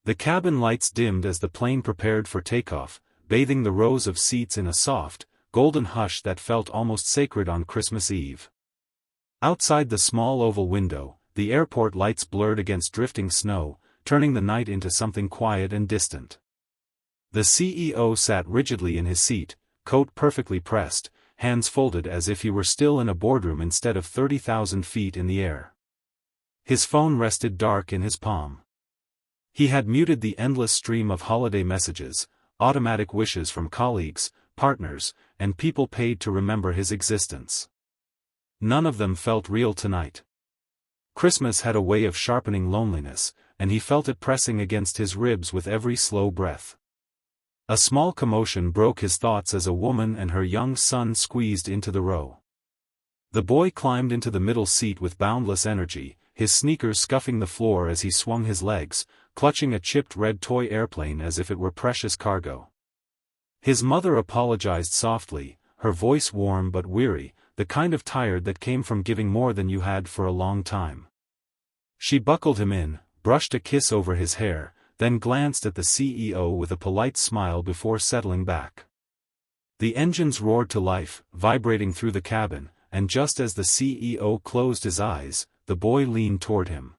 The cabin lights dimmed as the plane prepared for takeoff, bathing the rows of seats in a soft, golden hush that felt almost sacred on Christmas Eve. Outside the small oval window, the airport lights blurred against drifting snow, turning the night into something quiet and distant. The CEO sat rigidly in his seat, coat perfectly pressed, hands folded as if he were still in a boardroom instead of 30,000 feet in the air. His phone rested dark in his palm. He had muted the endless stream of holiday messages, automatic wishes from colleagues, partners, and people paid to remember his existence. None of them felt real tonight. Christmas had a way of sharpening loneliness, and he felt it pressing against his ribs with every slow breath. A small commotion broke his thoughts as a woman and her young son squeezed into the row. The boy climbed into the middle seat with boundless energy, his sneakers scuffing the floor as he swung his legs, clutching a chipped red toy airplane as if it were precious cargo. His mother apologized softly, her voice warm but weary, the kind of tired that came from giving more than you had for a long time. She buckled him in, brushed a kiss over his hair, then glanced at the CEO with a polite smile before settling back. The engines roared to life, vibrating through the cabin, and just as the CEO closed his eyes, the boy leaned toward him.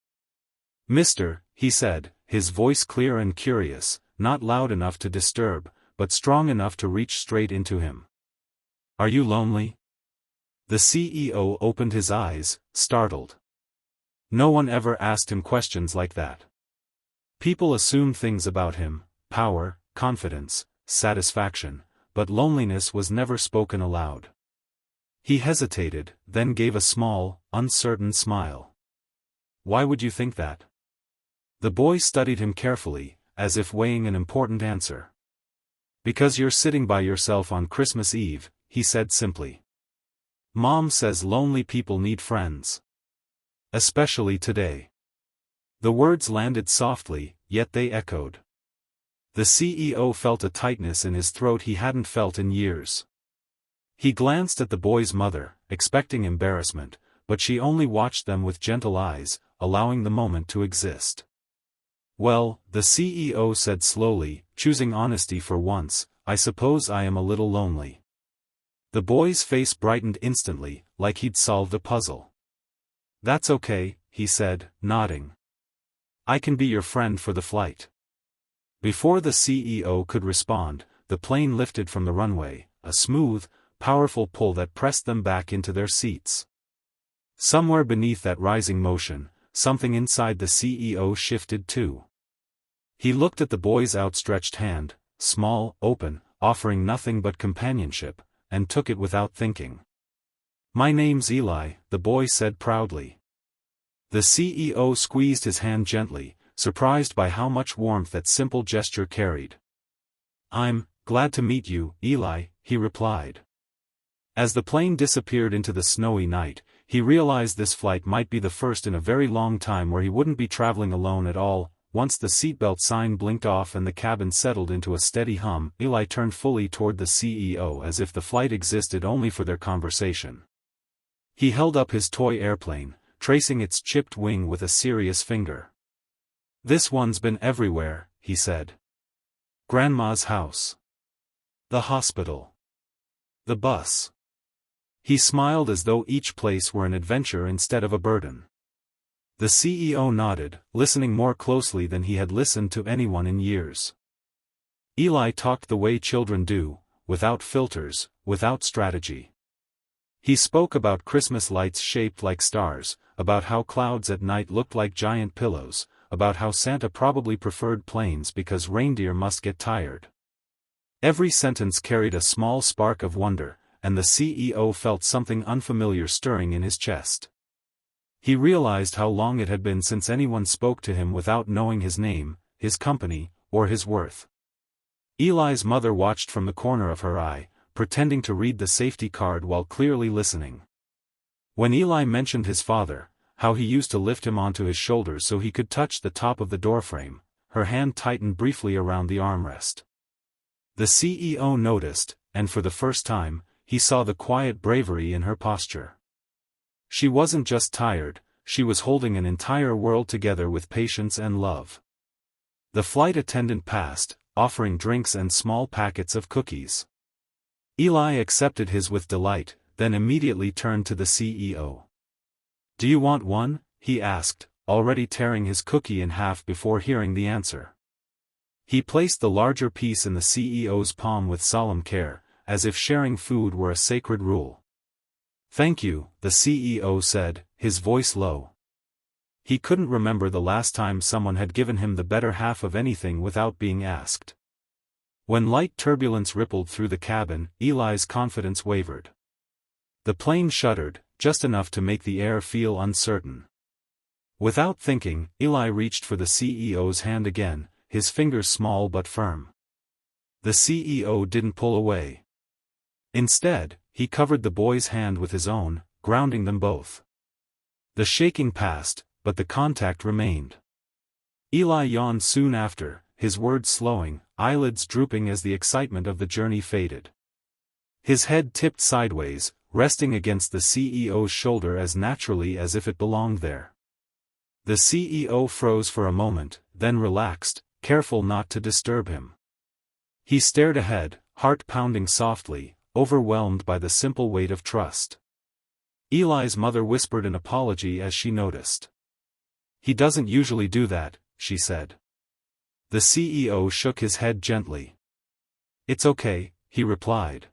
"Mister," he said, his voice clear and curious, not loud enough to disturb, but strong enough to reach straight into him. "Are you lonely?" The CEO opened his eyes, startled. No one ever asked him questions like that. People assumed things about him, power, confidence, satisfaction, but loneliness was never spoken aloud. He hesitated, then gave a small, uncertain smile. "Why would you think that?" The boy studied him carefully, as if weighing an important answer. "Because you're sitting by yourself on Christmas Eve," he said simply. "Mom says lonely people need friends. Especially today." The words landed softly, yet they echoed. The CEO felt a tightness in his throat he hadn't felt in years. He glanced at the boy's mother, expecting embarrassment, but she only watched them with gentle eyes, allowing the moment to exist. "Well," the CEO said slowly, choosing honesty for once, "I suppose I am a little lonely." The boy's face brightened instantly, like he'd solved a puzzle. "That's okay," he said, nodding. "I can be your friend for the flight." Before the CEO could respond, the plane lifted from the runway, a smooth, powerful pull that pressed them back into their seats. Somewhere beneath that rising motion, something inside the CEO shifted too. He looked at the boy's outstretched hand, small, open, offering nothing but companionship, and took it without thinking. "My name's Eli," the boy said proudly. The CEO squeezed his hand gently, surprised by how much warmth that simple gesture carried. "I'm glad to meet you, Eli," he replied. As the plane disappeared into the snowy night, he realized this flight might be the first in a very long time where he wouldn't be traveling alone at all. Once the seatbelt sign blinked off and the cabin settled into a steady hum, Eli turned fully toward the CEO as if the flight existed only for their conversation. He held up his toy airplane, tracing its chipped wing with a serious finger. "This one's been everywhere," he said. "Grandma's house. The hospital. The bus." He smiled as though each place were an adventure instead of a burden. The CEO nodded, listening more closely than he had listened to anyone in years. Eli talked the way children do, without filters, without strategy. He spoke about Christmas lights shaped like stars, about how clouds at night looked like giant pillows, about how Santa probably preferred planes because reindeer must get tired. Every sentence carried a small spark of wonder, and the CEO felt something unfamiliar stirring in his chest. He realized how long it had been since anyone spoke to him without knowing his name, his company, or his worth. Eli's mother watched from the corner of her eye, pretending to read the safety card while clearly listening. When Eli mentioned his father, how he used to lift him onto his shoulders so he could touch the top of the doorframe, her hand tightened briefly around the armrest. The CEO noticed, and for the first time, he saw the quiet bravery in her posture. She wasn't just tired, she was holding an entire world together with patience and love. The flight attendant passed, offering drinks and small packets of cookies. Eli accepted his with delight, then immediately turned to the CEO. "Do you want one?" he asked, already tearing his cookie in half before hearing the answer. He placed the larger piece in the CEO's palm with solemn care, as if sharing food were a sacred rule. "Thank you," the CEO said, his voice low. He couldn't remember the last time someone had given him the better half of anything without being asked. When light turbulence rippled through the cabin, Eli's confidence wavered. The plane shuddered, just enough to make the air feel uncertain. Without thinking, Eli reached for the CEO's hand again, his fingers small but firm. The CEO didn't pull away. Instead, he covered the boy's hand with his own, grounding them both. The shaking passed, but the contact remained. Eli yawned soon after, his words slowing, eyelids drooping as the excitement of the journey faded. His head tipped sideways, resting against the CEO's shoulder as naturally as if it belonged there. The CEO froze for a moment, then relaxed, careful not to disturb him. He stared ahead, heart pounding softly, overwhelmed by the simple weight of trust. Eli's mother whispered an apology as she noticed. "He doesn't usually do that," she said. The CEO shook his head gently. "It's okay," he replied.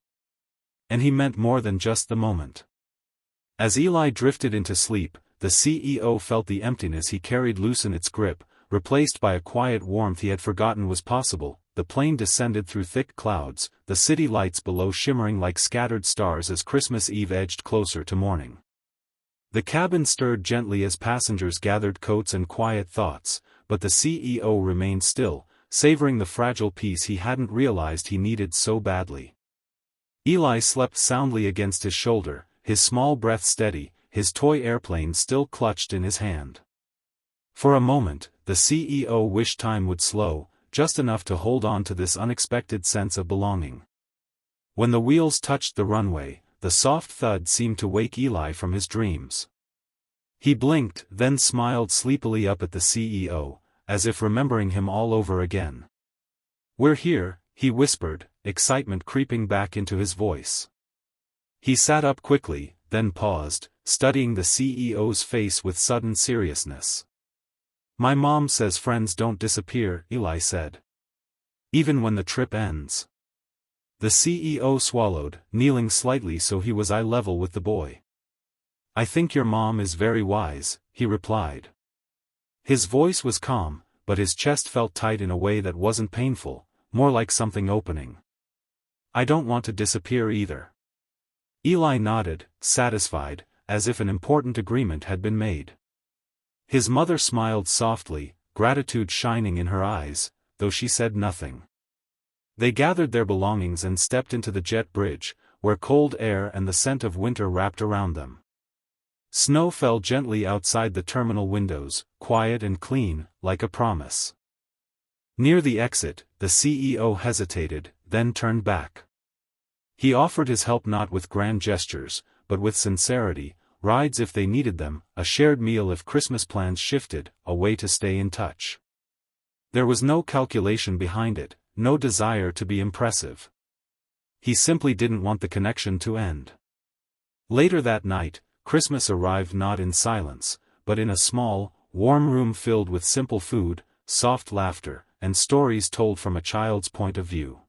And he meant more than just the moment. As Eli drifted into sleep, the CEO felt the emptiness he carried loosen its grip, replaced by a quiet warmth he had forgotten was possible. The plane descended through thick clouds, the city lights below shimmering like scattered stars as Christmas Eve edged closer to morning. The cabin stirred gently as passengers gathered coats and quiet thoughts, but the CEO remained still, savoring the fragile peace he hadn't realized he needed so badly. Eli slept soundly against his shoulder, his small breath steady, his toy airplane still clutched in his hand. For a moment, the CEO wished time would slow, just enough to hold on to this unexpected sense of belonging. When the wheels touched the runway, the soft thud seemed to wake Eli from his dreams. He blinked, then smiled sleepily up at the CEO, as if remembering him all over again. "We're here," he whispered, excitement creeping back into his voice. He sat up quickly, then paused, studying the CEO's face with sudden seriousness. "My mom says friends don't disappear," Eli said. "Even when the trip ends." The CEO swallowed, kneeling slightly so he was eye level with the boy. "I think your mom is very wise," he replied. His voice was calm, but his chest felt tight in a way that wasn't painful, more like something opening. "I don't want to disappear either." Eli nodded, satisfied, as if an important agreement had been made. His mother smiled softly, gratitude shining in her eyes, though she said nothing. They gathered their belongings and stepped into the jet bridge, where cold air and the scent of winter wrapped around them. Snow fell gently outside the terminal windows, quiet and clean, like a promise. Near the exit, the CEO hesitated, then turned back. He offered his help not with grand gestures, but with sincerity, rides if they needed them, a shared meal if Christmas plans shifted, a way to stay in touch. There was no calculation behind it, no desire to be impressive. He simply didn't want the connection to end. Later that night, Christmas arrived not in silence, but in a small, warm room filled with simple food, soft laughter, and stories told from a child's point of view.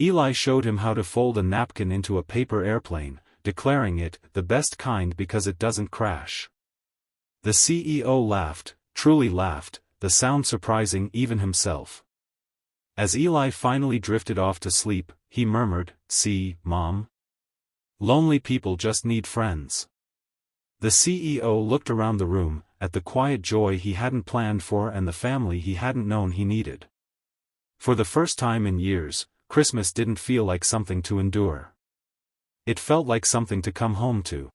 Eli showed him how to fold a napkin into a paper airplane, declaring it the best kind because it doesn't crash. The CEO laughed, truly laughed, the sound surprising even himself. As Eli finally drifted off to sleep, he murmured, "See, Mom? Lonely people just need friends." The CEO looked around the room, at the quiet joy he hadn't planned for and the family he hadn't known he needed. For the first time in years, Christmas didn't feel like something to endure. It felt like something to come home to.